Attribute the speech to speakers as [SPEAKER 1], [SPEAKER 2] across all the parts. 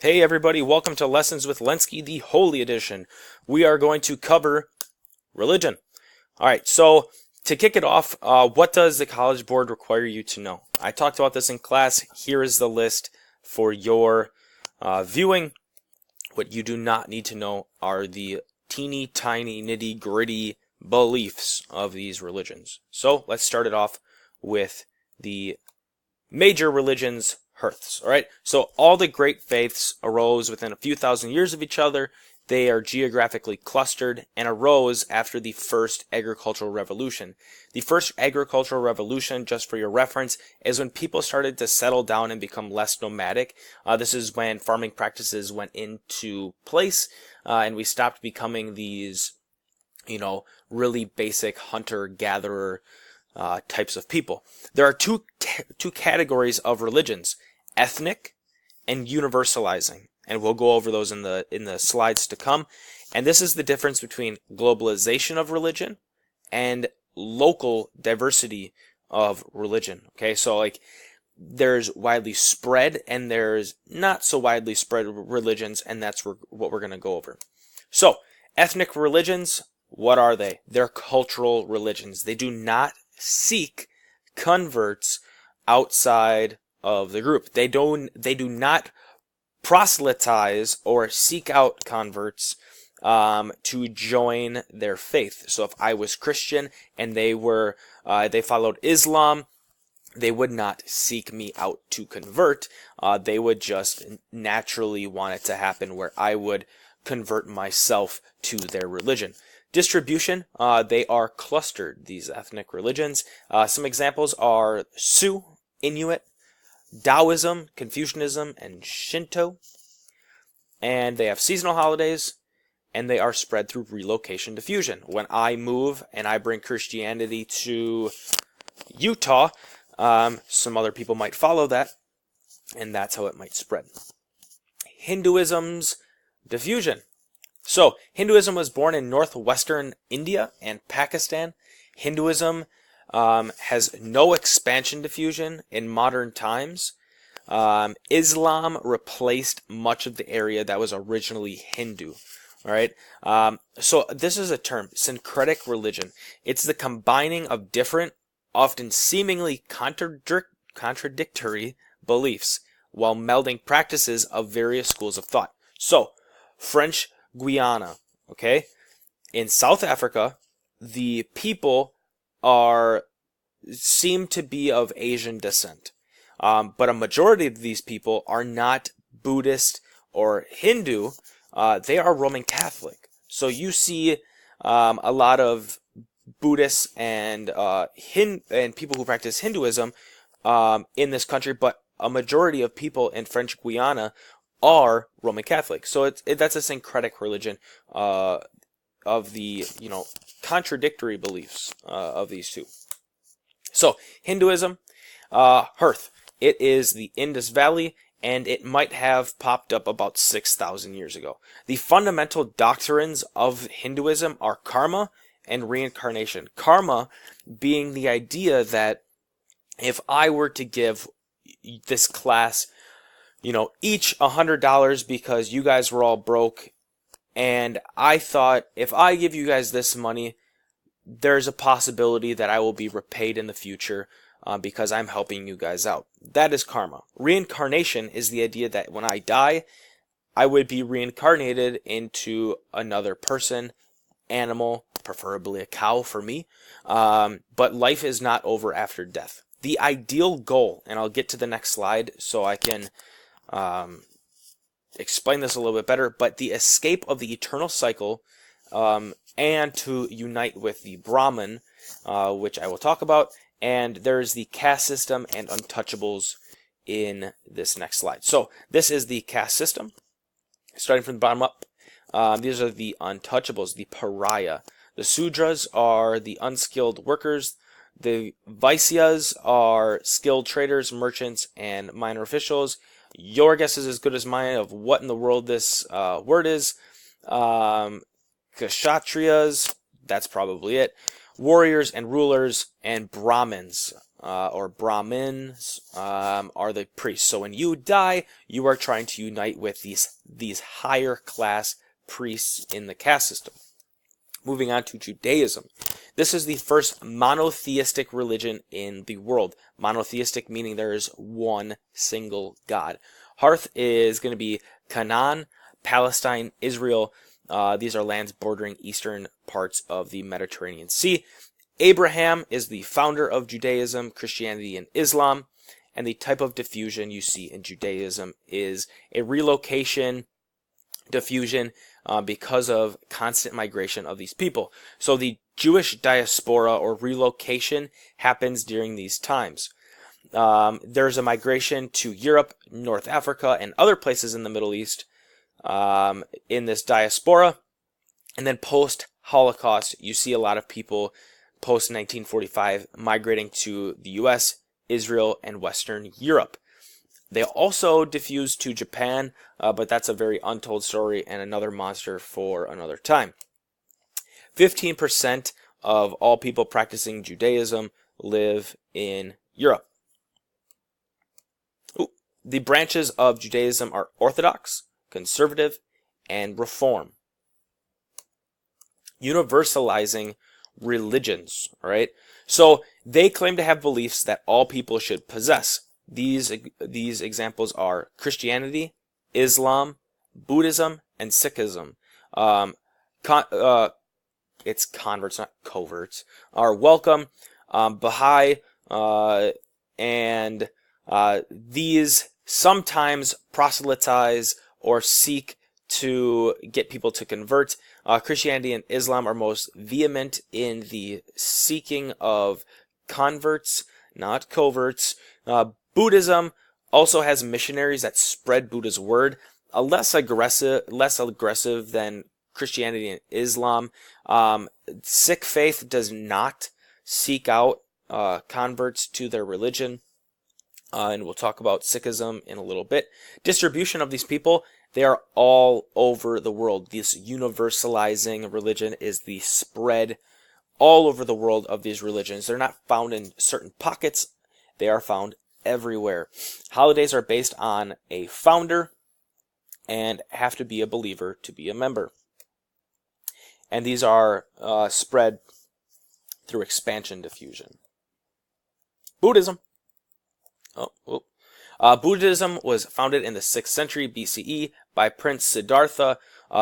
[SPEAKER 1] Hey everybody, welcome to Lessons with Lenski, the Holy Edition. We are going to cover religion. Alright, so to kick it off, what does the College Board require you to know? I talked about this in class. Here is the list for your viewing. What you do not need to know are the teeny tiny nitty gritty beliefs of these religions. So let's start it off with the major religions, hearths. All right, so all the great faiths arose within a few thousand years of each other. They are geographically clustered and arose after the first agricultural revolution. The first agricultural revolution, just for your reference, is when people started to settle down and become less nomadic. This is when farming practices went into place, and we stopped becoming these, really basic hunter-gatherer types of people. There are two categories of religions: ethnic and universalizing, and we'll go over those in the slides to come. And this is the difference between globalization of religion and local diversity of religion. Okay, so there's widely spread and there's not so widely spread religions, and that's what we're going to go over. So ethnic religions, what are they? They're cultural religions. They do not seek converts outside of the group. They do not proselytize or seek out converts to join their faith. So if I was Christian and they followed Islam, they would not seek me out to convert. They would just naturally want it to happen where I would convert myself to their religion. Distribution, they are clustered, these ethnic religions. Some examples are Sioux, Inuit, Taoism, Confucianism, and Shinto. And they have seasonal holidays, and they are spread through relocation diffusion. When I move and I bring Christianity to Utah, some other people might follow that, and that's how it might spread. Hinduism's diffusion. So, Hinduism was born in northwestern India and Pakistan. Hinduism has no expansion diffusion in modern times. Islam replaced much of the area that was originally Hindu. All right. So this is a term, syncretic religion. It's the combining of different, often seemingly contradictory beliefs while melding practices of various schools of thought. So, French Guiana, okay? In South Africa, the people seem to be of Asian descent. But a majority of these people are not Buddhist or Hindu. They are Roman Catholic. So you see a lot of Buddhists and people who practice Hinduism in this country, but a majority of people in French Guiana are Roman Catholic. So that's a syncretic religion of the contradictory beliefs of these two. So Hinduism, hearth. It is the Indus Valley, and it might have popped up about 6,000 years ago. The fundamental doctrines of Hinduism are karma and reincarnation. Karma being the idea that if I were to give this class each $100 because you guys were all broke, and I thought if I give you guys this money, there's a possibility that I will be repaid in the future because I'm helping you guys out. That is karma. Reincarnation is the idea that when I die, I would be reincarnated into another person, animal, preferably a cow for me, but life is not over after death. The ideal goal, and I'll get to the next slide so I can explain this a little bit better, but the escape of the eternal cycle and to unite with the Brahman, which I will talk about, and there's the caste system and untouchables in this next slide. So this is the caste system, starting from the bottom up. These are the untouchables, the pariah. The Sudras are the unskilled workers. The Vaisyas are skilled traders, merchants, and minor officials. Your guess is as good as mine of what in the world this word is. Kshatriyas, that's probably it. Warriors and rulers, and Brahmins. or Brahmins are the priests. So when you die, you are trying to unite with these higher class priests in the caste system. Moving on to Judaism. This is the first monotheistic religion in the world. Monotheistic meaning there is one single God. Hearth is going to be Canaan, Palestine, Israel. These are lands bordering eastern parts of the Mediterranean Sea. Abraham is the founder of Judaism, Christianity, and Islam. And the type of diffusion you see in Judaism is a relocation diffusion because of constant migration of these people. So the Jewish diaspora or relocation happens during these times. There's a migration to Europe, North Africa, and other places in the Middle East in this diaspora. And then post-Holocaust, you see a lot of people post-1945 migrating to the US, Israel, and Western Europe. They also diffused to Japan, but that's a very untold story and another monster for another time. 15% of all people practicing Judaism live in Europe. The branches of Judaism are Orthodox, Conservative, and Reform. Universalizing religions, right? So they claim to have beliefs that all people should possess. These examples are Christianity, Islam, Buddhism, and Sikhism. It's converts, not coverts, are welcome. Baha'i, and these sometimes proselytize or seek to get people to convert. Christianity and Islam are most vehement in the seeking of converts, not coverts. Buddhism also has missionaries that spread Buddha's word, less aggressive than Christianity and Islam. Sikh faith does not seek out converts to their religion, and we'll talk about Sikhism in a little bit. Distribution of these people, they are all over the world. This universalizing religion is the spread all over the world of these religions. They're not found in certain pockets. They are found everywhere. Holidays are based on a founder and have to be a believer to be a member. And these are spread through expansion diffusion. Buddhism. Buddhism was founded in the 6th century BCE by Prince Siddhartha,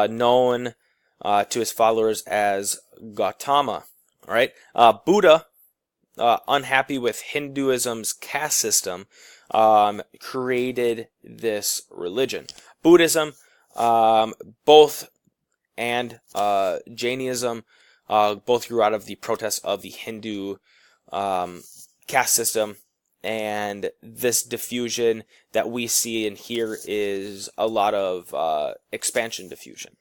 [SPEAKER 1] known to his followers as Gautama. All right, Buddha, unhappy with Hinduism's caste system, created this religion. Buddhism, both and Jainism, both grew out of the protests of the Hindu caste system. And this diffusion that we see in here is a lot of expansion diffusion.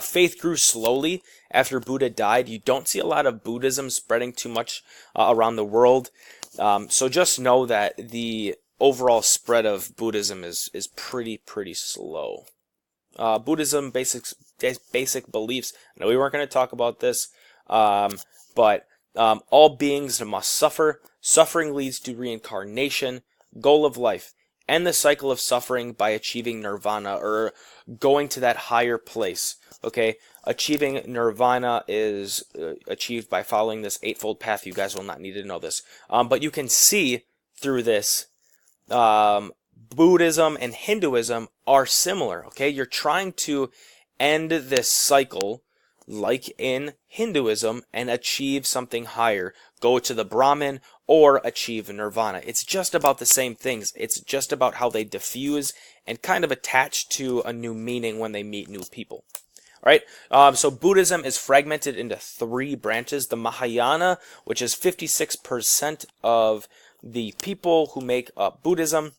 [SPEAKER 1] Faith grew slowly after Buddha died. You don't see a lot of Buddhism spreading too much around the world. So just know that the overall spread of Buddhism is pretty slow. Buddhism basic beliefs. I know we weren't going to talk about this, but all beings must suffer. Suffering leads to reincarnation. Goal of life: end the cycle of suffering by achieving nirvana, or going to that higher place. Okay, achieving nirvana is achieved by following this eightfold path. You guys will not need to know this, but you can see through this Buddhism and Hinduism are similar. Okay, you're trying to end this cycle like in Hinduism and achieve something higher. Go to the Brahmin or achieve nirvana. It's just about the same things. It's just about how they diffuse and kind of attach to a new meaning when they meet new people. All right, so Buddhism is fragmented into 3 branches. The Mahayana, which is 56% of the people who make up Buddhism.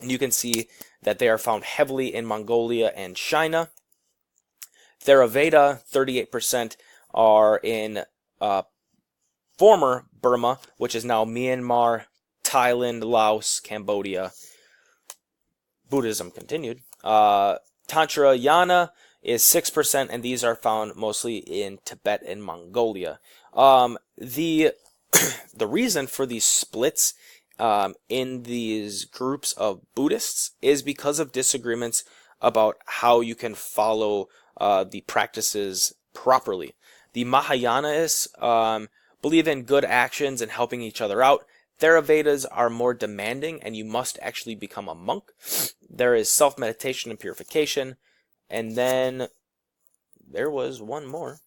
[SPEAKER 1] And you can see that they are found heavily in Mongolia and China. Theravada, 38%, are in former Burma, which is now Myanmar, Thailand, Laos, Cambodia. Buddhism continued. Tantrayana is 6%, and these are found mostly in Tibet and Mongolia. The the reason for these splits in these groups of Buddhists is because of disagreements about how you can follow the practices properly. The Mahayanists believe in good actions and helping each other out. Theravedas are more demanding, and you must actually become a monk. There is self-meditation and purification. And then there was one more.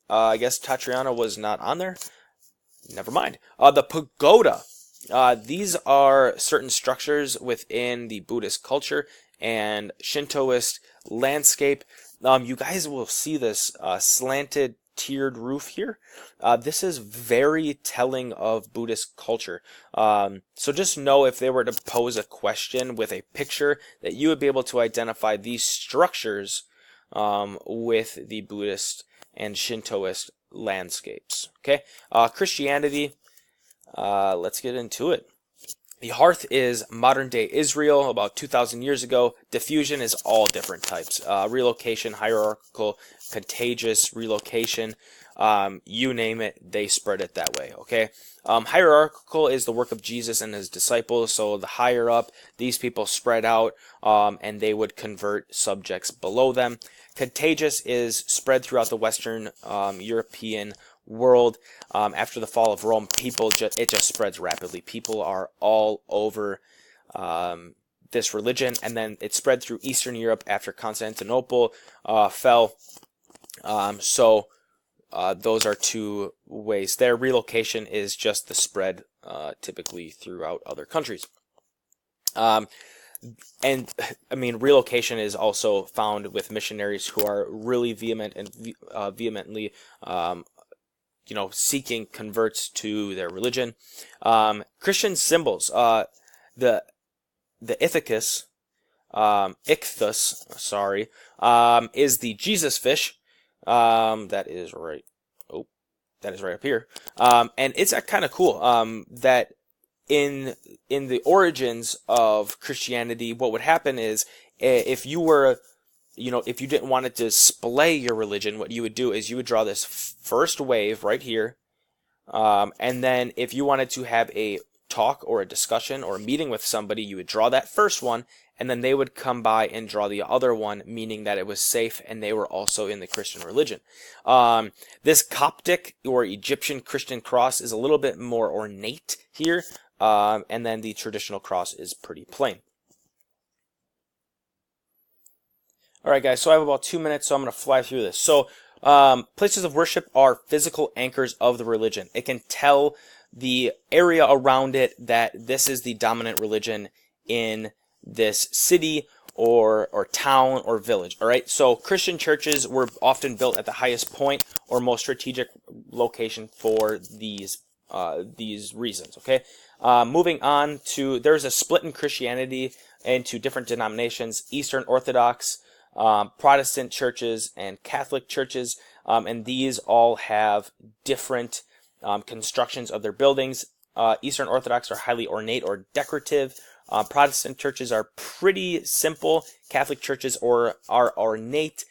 [SPEAKER 1] I guess Tatriana was not on there. Never mind. The pagoda. These are certain structures within the Buddhist culture and Shintoist landscape. You guys will see this slanted tiered roof here. This is very telling of Buddhist culture. So just know if they were to pose a question with a picture that you would be able to identify these structures with the Buddhist and Shintoist landscapes. Okay, Christianity. Let's get into it. The hearth is modern day Israel about 2,000 years ago. Diffusion is all different types. Relocation, hierarchical, contagious relocation. You name it, they spread it that way. Okay. Hierarchical is the work of Jesus and his disciples. So the higher up, these people spread out, and they would convert subjects below them. Contagious is spread throughout the Western European world. After the fall of Rome, it just spreads rapidly. People are all over this religion, and then it spread through Eastern Europe after Constantinople fell. So those are two ways there. Relocation is just the spread typically throughout other countries. And I mean, relocation is also found with missionaries who are really vehement and vehemently seeking converts to their religion. Christian symbols, the ichthus, is the Jesus fish. That is right. Oh, that is right up here. And it's kind of cool. That in the origins of Christianity, what would happen is if you were if you didn't want to display your religion, what you would do is you would draw this first wave right here. And then if you wanted to have a talk or a discussion or a meeting with somebody, you would draw that first one, and then they would come by and draw the other one, meaning that it was safe and they were also in the Christian religion. This Coptic or Egyptian Christian cross is a little bit more ornate here, and then the traditional cross is pretty plain. All right, guys, so I have about 2 minutes, so I'm going to fly through this. So places of worship are physical anchors of the religion. It can tell the area around it that this is the dominant religion in this city or town or village. All right, so Christian churches were often built at the highest point or most strategic location for these reasons. Okay, moving on to, there's a split in Christianity into different denominations: Eastern Orthodox, Protestant churches, and Catholic churches, and these all have different constructions of their buildings. Eastern Orthodox are highly ornate or decorative. Protestant churches are pretty simple. Catholic churches are ornate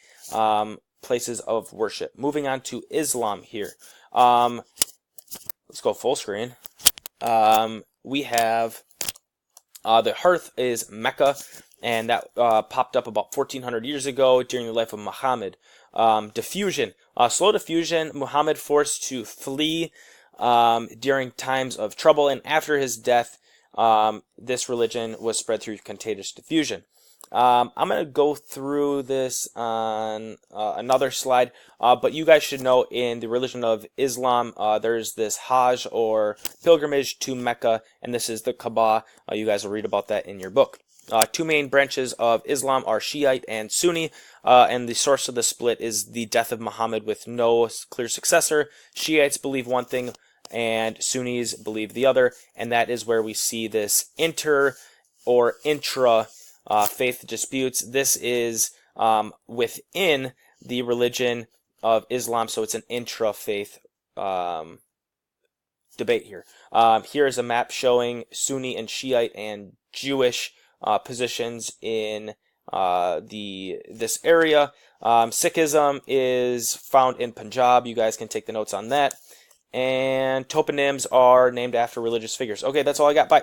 [SPEAKER 1] places of worship. Moving on to Islam here. Let's go full screen. We have the hearth is Mecca, and that popped up about 1400 years ago during the life of Muhammad. Diffusion. Slow diffusion, Muhammad forced to flee during times of trouble, and after his death, this religion was spread through contagious diffusion. I'm going to go through this on another slide, but you guys should know in the religion of Islam, there's this Hajj or pilgrimage to Mecca, and this is the Kaaba. You guys will read about that in your book. Two main branches of Islam are Shiite and Sunni, and the source of the split is the death of Muhammad with no clear successor. Shiites believe one thing, and Sunnis believe the other, and that is where we see this inter or intra faith disputes. This is within the religion of Islam, so it's an intra-faith debate here. Here is a map showing Sunni and Shiite and Jewish positions in this area. Sikhism is found in Punjab. You guys can take the notes on that. And toponyms are named after religious figures. Okay, that's all I got. Bye.